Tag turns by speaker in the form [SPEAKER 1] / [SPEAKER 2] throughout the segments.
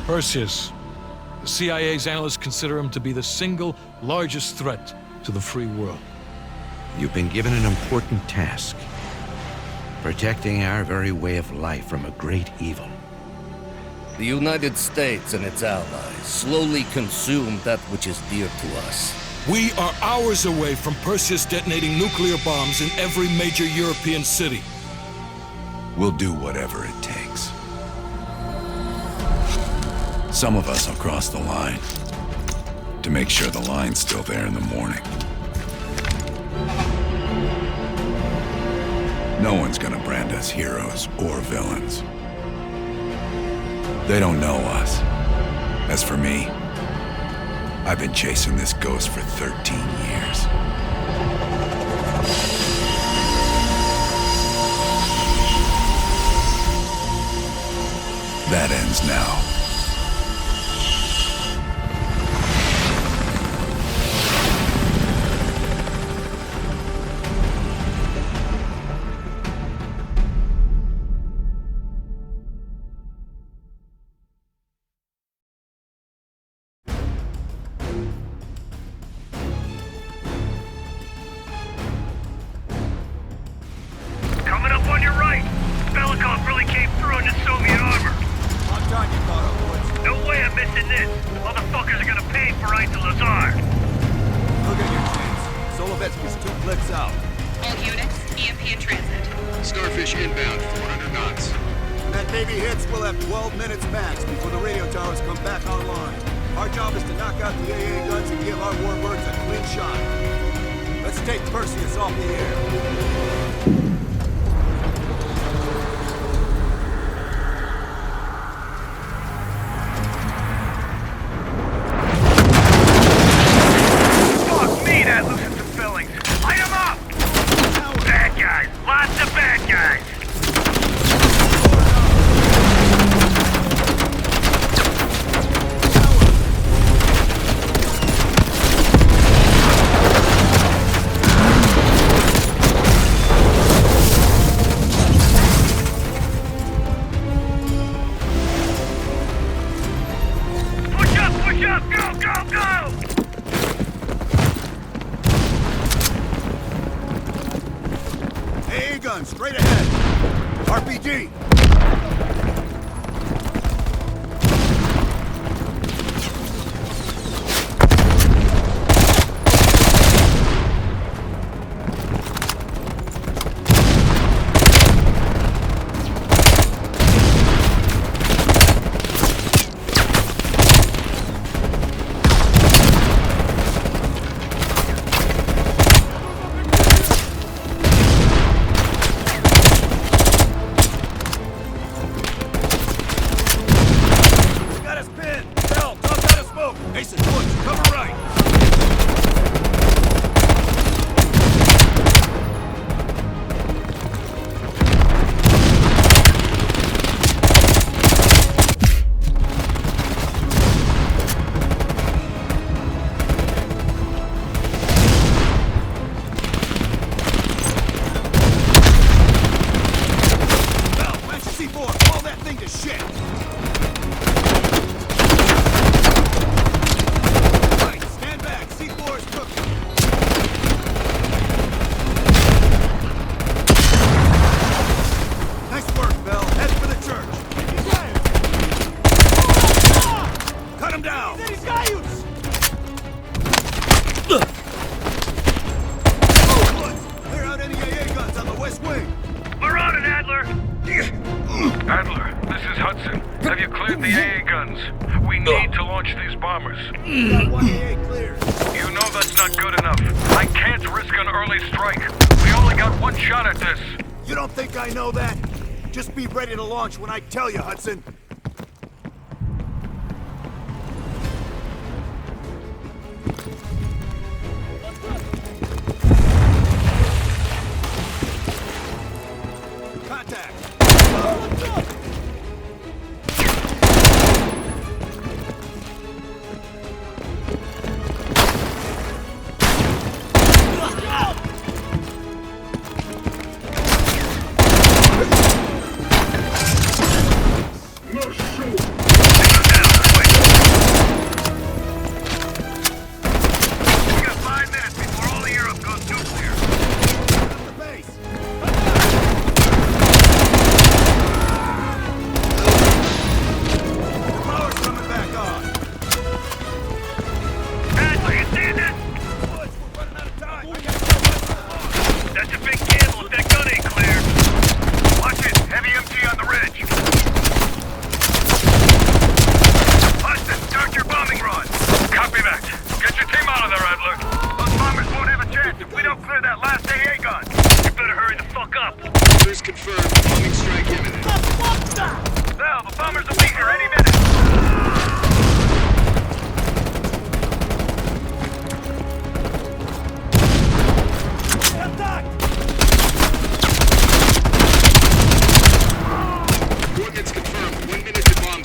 [SPEAKER 1] Perseus. The CIA's analysts consider him to be the single largest threat to the free world.
[SPEAKER 2] You've been given an important task. Protecting our very way of life from a great evil.
[SPEAKER 3] The United States and its allies slowly consume that which is dear to us.
[SPEAKER 1] We are hours away from Perseus detonating nuclear bombs in every major European city.
[SPEAKER 4] We'll do whatever it takes. Some of us will cross the line to make sure the line's still there in the morning. No one's gonna brand us heroes or villains. They don't know us. As for me, I've been chasing this ghost for 13 years. That ends now.
[SPEAKER 5] Coming up on your right. Belikov really came through in the Soviet armor.
[SPEAKER 6] On time you caught up, boys.
[SPEAKER 5] No way I'm missing this. Motherfuckers are gonna pay for right to Lazar.
[SPEAKER 6] Look at your chance. Solovetsky's 2 clicks out.
[SPEAKER 7] All units, EMP in transit.
[SPEAKER 8] Starfish inbound, 400 knots.
[SPEAKER 6] When that baby hits, we'll have 12 minutes max before the radio towers come back online. Our job is to knock out the AA guns and give our warbirds a clean shot. Let's take Perseus off the air.
[SPEAKER 5] Fuck me, that loosens some fillings. Light 'em up! Bad guys. Lots of bad guys. Push up, push up! Go, go, go!
[SPEAKER 6] AA guns, straight ahead. RPG! Got us pinned! Bell, dog's out of smoke! Mason, Woods, cover right! Bell, smash the C4! Call that thing to shit! Right, stand back. C4 is cooking. Nice work, Bell. Head for the church. Cut him down. Clear out any AA guns on the west wing.
[SPEAKER 5] We're on it, Adler.
[SPEAKER 9] Adler, this is Hudson. Have you cleared the AA guns? We need to launch these bombers.
[SPEAKER 6] Got 1 AA clear.
[SPEAKER 9] You know that's not good enough. I can't risk an early strike. We only got one shot at this.
[SPEAKER 6] You don't think I know that? Just be ready to launch when I tell you, Hudson. Contact!
[SPEAKER 8] Orders confirmed. Bombing strike imminent.
[SPEAKER 5] Val, the bombers will be here any minute.
[SPEAKER 8] Coordinates confirmed. 1 minute to bomb.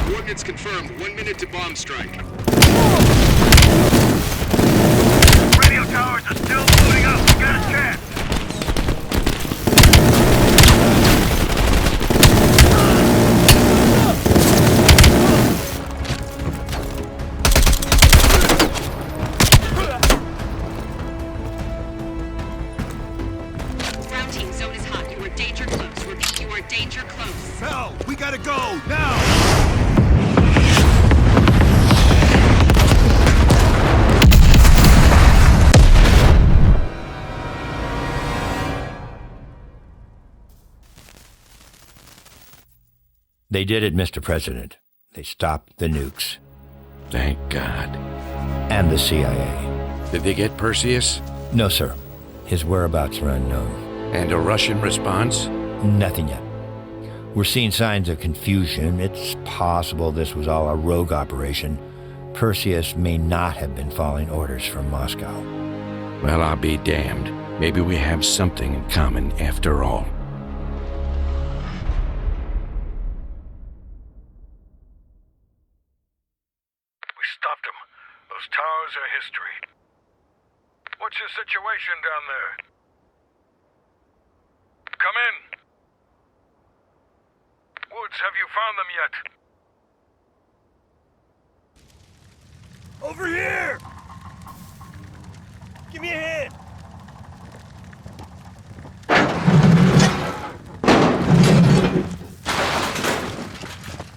[SPEAKER 8] Coordinates confirmed. 1 minute to bomb strike.
[SPEAKER 5] Radio towers are still loading up. We got a chance.
[SPEAKER 7] Ground team, zone is hot. You are danger close. Repeat, you are danger close.
[SPEAKER 6] Hell, we gotta go, now!
[SPEAKER 10] They did it, Mr. President. They stopped the nukes.
[SPEAKER 2] Thank God.
[SPEAKER 10] And the CIA.
[SPEAKER 2] Did they get Perseus?
[SPEAKER 10] No, sir. His whereabouts are unknown.
[SPEAKER 2] And a Russian response?
[SPEAKER 10] Nothing yet. We're seeing signs of confusion. It's possible this was all a rogue operation. Perseus may not have been following orders from Moscow.
[SPEAKER 2] Well, I'll be damned. Maybe we have something in common after all.
[SPEAKER 9] We stopped them. Those towers are history. What's your situation down there? Come in. Woods, have you found them yet?
[SPEAKER 6] Over here! Give me a hand!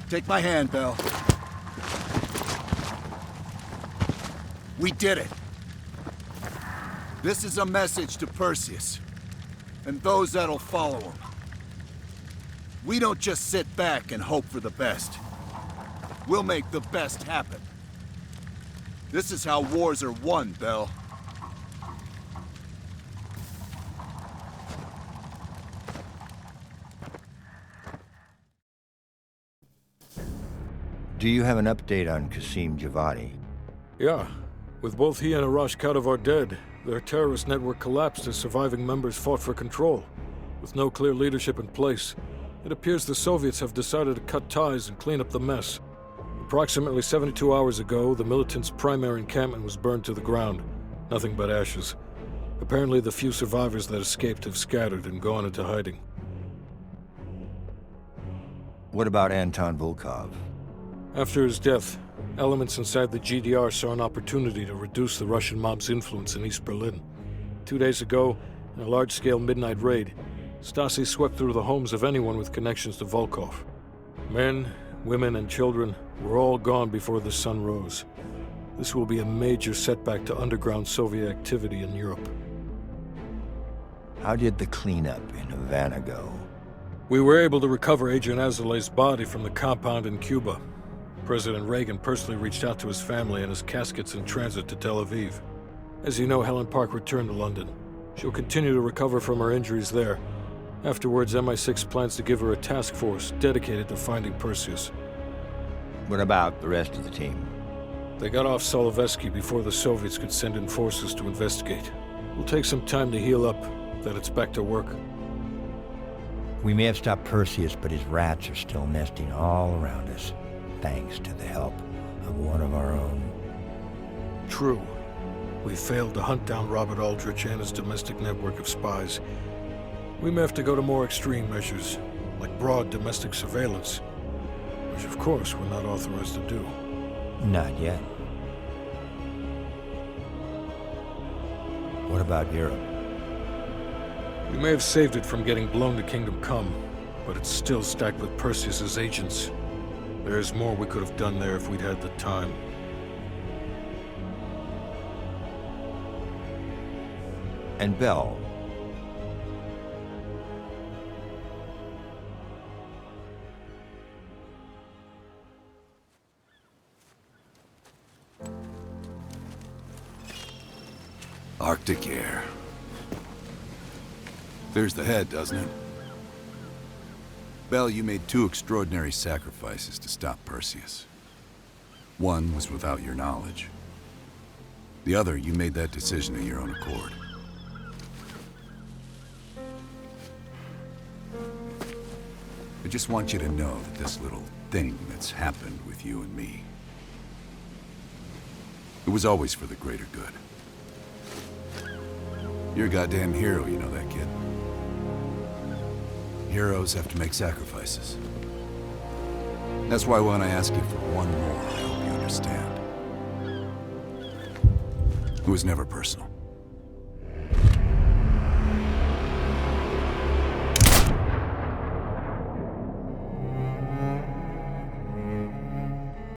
[SPEAKER 6] Take my hand, Bell. We did it. This is a message to Perseus, and those that'll follow him. We don't just sit back and hope for the best. We'll make the best happen. This is how wars are won, Bell.
[SPEAKER 10] Do you have an update on Qasim Javadi?
[SPEAKER 1] Yeah. With both he and Arash Kadivar dead, their terrorist network collapsed as surviving members fought for control. With no clear leadership in place, it appears the Soviets have decided to cut ties and clean up the mess. Approximately 72 hours ago, the militants' primary encampment was burned to the ground. Nothing but ashes. Apparently, the few survivors that escaped have scattered and gone into hiding.
[SPEAKER 10] What about Anton Volkov?
[SPEAKER 1] After his death, elements inside the GDR saw an opportunity to reduce the Russian mob's influence in East Berlin. 2 days ago, in a large-scale midnight raid, Stasi swept through the homes of anyone with connections to Volkov. Men, women, and children were all gone before the sun rose. This will be a major setback to underground Soviet activity in Europe.
[SPEAKER 10] How did the cleanup in Havana go?
[SPEAKER 1] We were able to recover Adrian Azoulay's body from the compound in Cuba. President Reagan personally reached out to his family, and his casket's in transit to Tel Aviv. As you know, Helen Park returned to London. She'll continue to recover from her injuries there. Afterwards, MI6 plans to give her a task force dedicated to finding Perseus.
[SPEAKER 10] What about the rest of the team?
[SPEAKER 1] They got off Solovetsky before the Soviets could send in forces to investigate. It'll take some time to heal up, then it's back to work.
[SPEAKER 10] We may have stopped Perseus, but his rats are still nesting all around us, thanks to the help of one of our own.
[SPEAKER 1] True. We failed to hunt down Robert Aldrich and his domestic network of spies. We may have to go to more extreme measures, like broad domestic surveillance, which of course we're not authorized to do.
[SPEAKER 10] Not yet. What about Europe?
[SPEAKER 1] We may have saved it from getting blown to Kingdom Come, but it's still stacked with Perseus's agents. There's more we could have done there if we'd had the time.
[SPEAKER 10] And Bell.
[SPEAKER 4] Arctic air. There's the head, doesn't it? Bell, you made 2 extraordinary sacrifices to stop Perseus. One was without your knowledge. The other, you made that decision of your own accord. I just want you to know that this little thing that's happened with you and me, it was always for the greater good. You're a goddamn hero, you know that, kid. Heroes have to make sacrifices. That's why when I ask you for one more, I hope you understand. It was never personal.